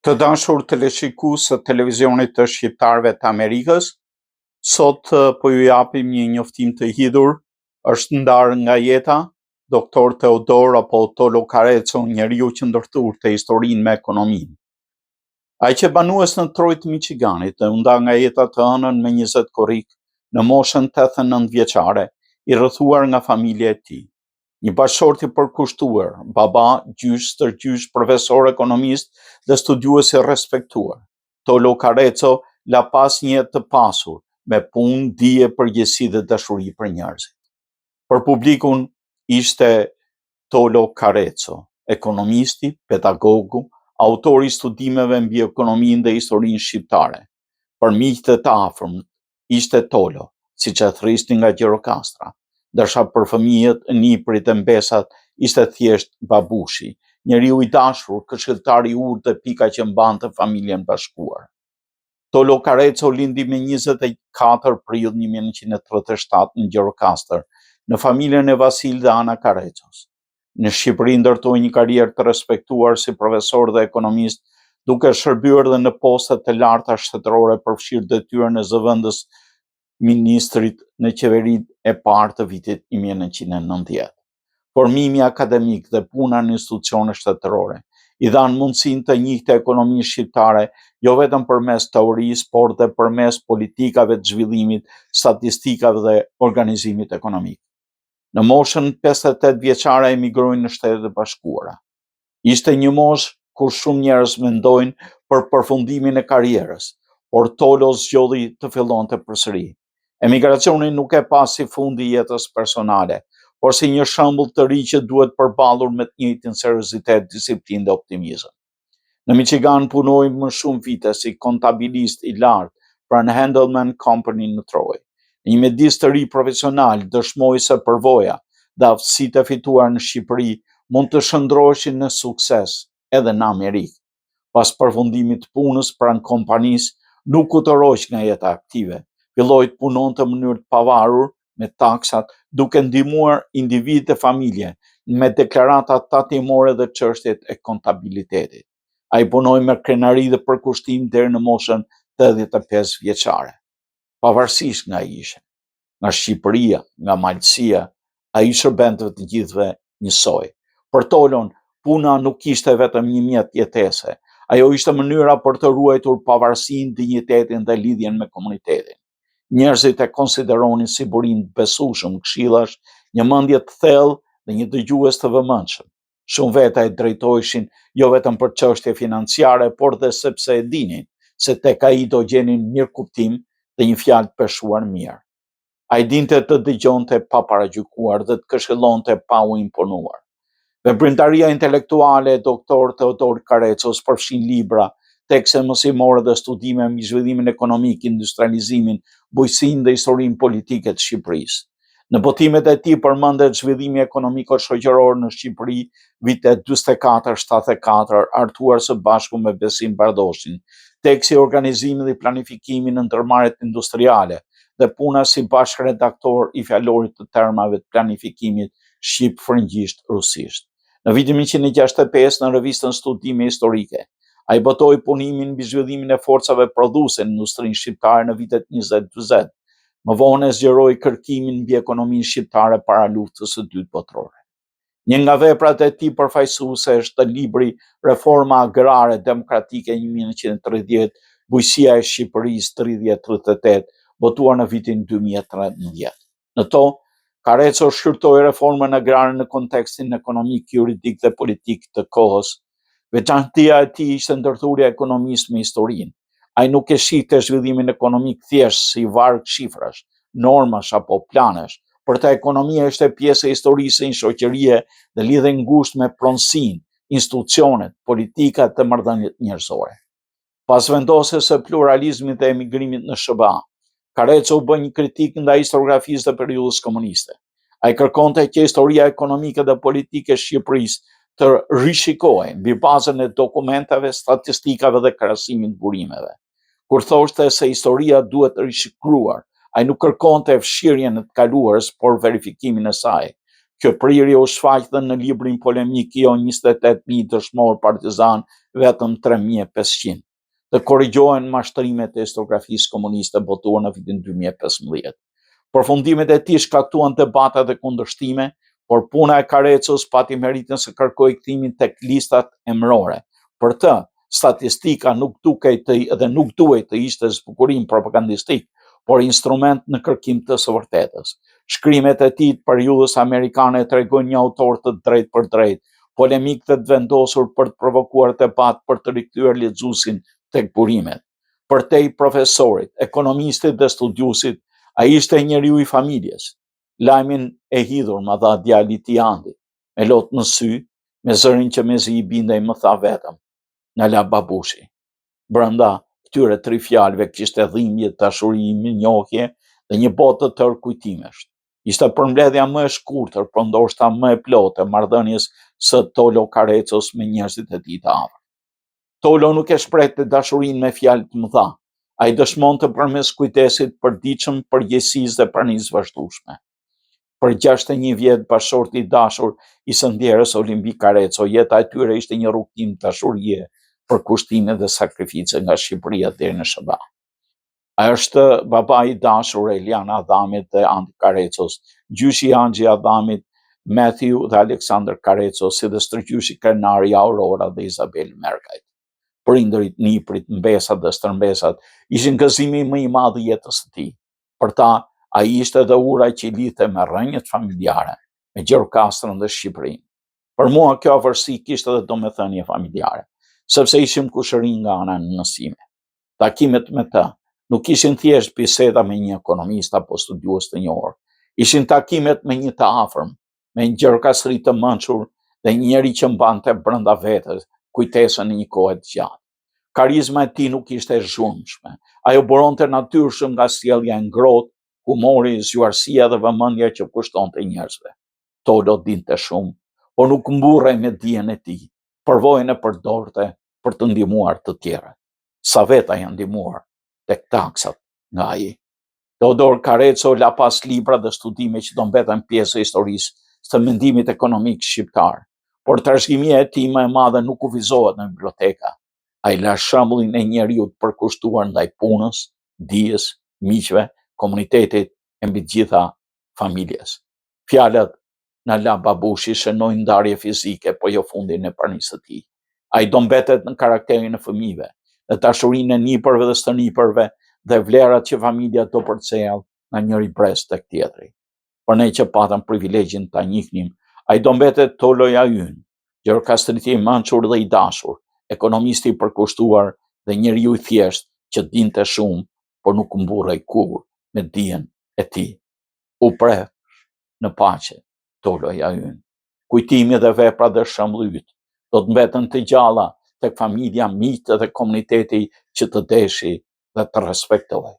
Të dashur teleshikues të televizionit të shqiptarëve të Amerikës, sot po ju japim një njoftim të hidhur, është ndarë nga jeta Dr. Teodor apo Tolo Kareco, njeriu që ndërthur të historinë me ekonominë. Ai që banues në Detroit, Michiganit, dhe u nda nga jeta të hënën me 20 korrik në moshën 89 vjeçare, i rrethuar nga familja e tij. Një bashkëshort i përkushtuar, baba, gjysh, stërgjysh, profesor ekonomist dhe studiues i respektuar. Tolo Kareco la pas një jetë të pasur, me punë, dije, përgjegjësi dhe dashuri për njerëzit. Për publikun ishte Tolo Kareco, ekonomisti, pedagogu, autori i studimeve mbi ekonominë dhe historinë shqiptare. Për miqtë e të afërm ishte Tolo, siç e thristi nga Gjirokastra. Ndërsa për fëmijët, niprit e mbesat ishte thjesht babushi, njeriu i dashur, këshilltari i urtë dhe pika që mbante familjen bashkuar. Tolo Kareco lindi me 24 prill 1937 në Gjirokastër, në familjen e Vasil dhe Ana Karecos. Në Shqipëri ndërtoi një karrierë të respektuar si profesor dhe ekonomist, duke shërbyer dhe në posta të larta shtetërore, përfshirë detyrën e zëvendës ministrit në qeverinë e parë të vitit 1990. Formimi akademik dhe puna në institucione shtetërore i dhanë mundësinë të njihte ekonominë shqiptare jo vetëm përmes teorisë, por dhe përmes politikave të zhvillimit, statistikave dhe organizimit ekonomik. Në moshën 58 vjeçare emigroi në Shtetet e Bashkuara. Ishte një moshë kur shumë njerëz mendojnë për përfundimin e karrierës, por Tolo zgjodhi të fillonte përsëri. Emigracioni nuk e pa si fundi i jetës personale, por si një shembull të ri që duhet përballur me të njëjtin seriozitet, disiplinë dhe optimizëm. Në Michigan punoi më shumë vite si kontabilist i lartë pranë Handelman Company në Troy. Një mjedis të ri profesional dëshmoi se përvoja dhe aftësitë e fituara në Shqipëri mund të shndroheshin në sukses edhe në Amerikë. Pas përfundimit të punës pranë kompanisë, nuk u toroq nga jeta aktive. Filloi të punonte në mënyrë të pavarur me taksat, duke ndihmuar individ dhe familje me deklarata tatimore dhe çështjet e kontabilitetit. Ai punoi me krenari dhe përkushtim deri në moshën 85 vjeçare. Pavarësisht nga ishe, nga Shqipëria, nga Malësia, ai shërbente të gjithëve njësoj. Për Tolon, puna nuk ishte vetëm një mjet jetese, ajo ishte mënyra për të ruajtur pavarësinë, dinjitetin dhe lidhjen me komunitetin. Njerëzit e konsideronin si burim të besueshëm, këshillash, një mendje të thellë dhe një dëgjues të vëmendshëm. Shumë veta e drejtoheshin jo vetëm për çështje financiare, por dhe sepse e dinin se tek ai do gjenin mirëkuptim dhe një fjalë të peshuar mirë. Ai dinte të dëgjonte pa paragjykuar dhe të këshillonte pa u imponuar. Veprimtaria intelektuale e Dr. Teodor Karecos përfshin libra, tekste mësimore dhe studime mbi zhvillimin ekonomik, industrializimin, bujqësinë dhe historinë politike të Shqipërisë. Në botimet e tij përmendet zhvillimi ekonomiko-shoqëror në Shqipëri vitet 44-74, hartuar së bashku me Besim Bardoshin, teksti i organizimit dhe planifikimit në ndërmarrjet industriale dhe puna si bashkëredaktor i fjalorit të termave të planifikimit shqip-frëngjisht-rusisht. Në vitin 1965 në revistën Studime Historike, ai botoi punimin mbi zhvillimin e forcave prodhuese në industrinë shqiptare në vitet 20-40. Më vonë zgjeroi kërkimin mbi ekonominë shqiptare para luftës së dytë botërore. Një nga veprat e tij përfaqësuese është libri Reforma Agrare Demokratike 1930, Bujqësia e Shqipërisë 30-38, botuar në vitin 2013. Në to, Kareco shqyrtoi reformën agrare në kontekstin ekonomik, juridik dhe politik të kohës. Veçantia e tij ishte ndërthurja e ekonomisë me historinë. Ai nuk e shihte zhvillimin ekonomik thjesht si varg shifrash, normash apo planesh, por ta ekonomia ishte pjesë e historisë së një shoqërie dhe lidhej ngushtë me pronësinë, institucionet, politikat dhe marrëdhëniet njerëzore. Pas vendosjes së pluralizmit dhe emigrimit në SBA, Kareco u bë një kritik ndaj historiografisë dhe periudhës komuniste. Ai kërkonte që historia ekonomike dhe politike e Shqipërisë të rishikohej mbi bazën e dokumentave, statistikave dhe krahasimit të burimeve. Kur thoshte se historia duhet rishikruar, ai nuk kërkonte fshirjen e të kaluarës, por verifikimin e saj. Kjo prirje u shfaq dhe në librin polemik Jo 28.000 dëshmor partizan, vetëm 3.500. Të korrigjohen mashtrimet e historiografisë komuniste botuar në vitin 2015. Përfundimet e tij shkaktuan debate dhe kundërshtime, por puna e Karecës pati meritën se kërkoi kthimin tek listat emërore. Për të, statistika nuk duhet të ishte zbukurim propagandistik, por instrument në kërkim të së vërtetës. Shkrimet e tij të periudhës amerikane tregojnë një autor të drejtë për drejtë, polemik të vendosur për të provokuar debat për të rikthyer lexuesin tek burimet. Përtej profesorit, ekonomistit dhe studiusit, ai ishte njeriu i familjes. Lajmin e hidhur ma dha djali i tij Andi, me lot në sy, me zërin që mezi i bindej më tha vetëm: "Na la babushi." Brenda këtyre 3 fjalëve kishte dhimbje, dashuri, mirënjohje dhe një botë të tërë kujtimesh. Ishte përmbledhja më e shkurtër, por ndoshta më e plotë e marrëdhënies së Tolo Karecës me njerëzit e tij të afërt. Tolo nuk e shprehte dashurinë me fjalë të mëdha. Ai dëshmonte përmes kujdesit përditshëm, përgjegjësisë dhe pranisë vazhdueshme. Për 61 vjet bashkëshorti i dashur i së ndjerës Olimpik Kareco, jeta e tyre ishte një rrugtim dashurie, përkushtime dhe sakrifice nga Shqipëria deri në SBA. Ai është baba i dashur Eliana Adhamit dhe Andi Karecos, gjyshi i Angji Adhamit, Matthew dhe Alexander Kareco, si dhe stërgjyshi krenar i Aurora dhe Isabel Merkajt. Prindërit, niprit, mbesat dhe stërmbesat ishin gëzimi më i madh i jetës së tij. Për ta, ai ishte dhe ura që i lidhte me rrënjët familjare, me Gjirokastrën dhe Shqipërinë. Për mua kjo afërsi kishte edhe domethënie familjare, sepse ishim kushërin nga ana nënsime. Takimet me të nuk ishin thjesht biseda me një ekonomist apo studiues të njohur. Ishin takimet me një të afërm, me një gjirokastri të mençur dhe një njeri që mbante brenda vetes kujtesën e një kohe të gjatë. Karizma e tij nuk ishte e zhurmshme. Ajo buronte natyrshëm nga sjellja e ngrohtë, humori, zgjuarësia dhe vëmendja që kushtonte njerëzve. Tolo dinte shumë, por nuk mburrej me dijen e tij. Përvojën e përdorte për të ndihmuar të tjerët. Sa veta janë ndihmuar tek taksat nga ai. Teodor Kareco la pas libra dhe studime që do mbeten pjesë e historisë së mendimit ekonomik shqiptar, por trashëgimia e tij më e madhe nuk kufizohet në biblioteka. Ai la shembullin e njeriu të përkushtuar ndaj punës, dijes, miqve, komunitetit e mbi të gjitha familjes. Fjalët "na la babushi" shënojnë ndarje fizike, po jo fundin e pranisë së tij. Ai do mbetet në karakterin e fëmijëve, në dashurinë e nipërve dhe stënipërve dhe vlerat që familja do përcjell nga njëri brez tek tjetri. Por ne që patëm privilegjin ta njihnim, ai do mbetet Toloja ynë, gjirokastriti i mençur dhe i dashur, ekonomisti i përkushtuar dhe njeriu i thjesht që dinte shumë, por nuk mburrej kurrë me dijen e tij. U preh në paqe, Toloja ynë. Kujtimi dhe vepra dhe shembulli yt do të mbeten të gjalla tek familja, miqtë dhe komuniteti që të deshi dhe të respektoj.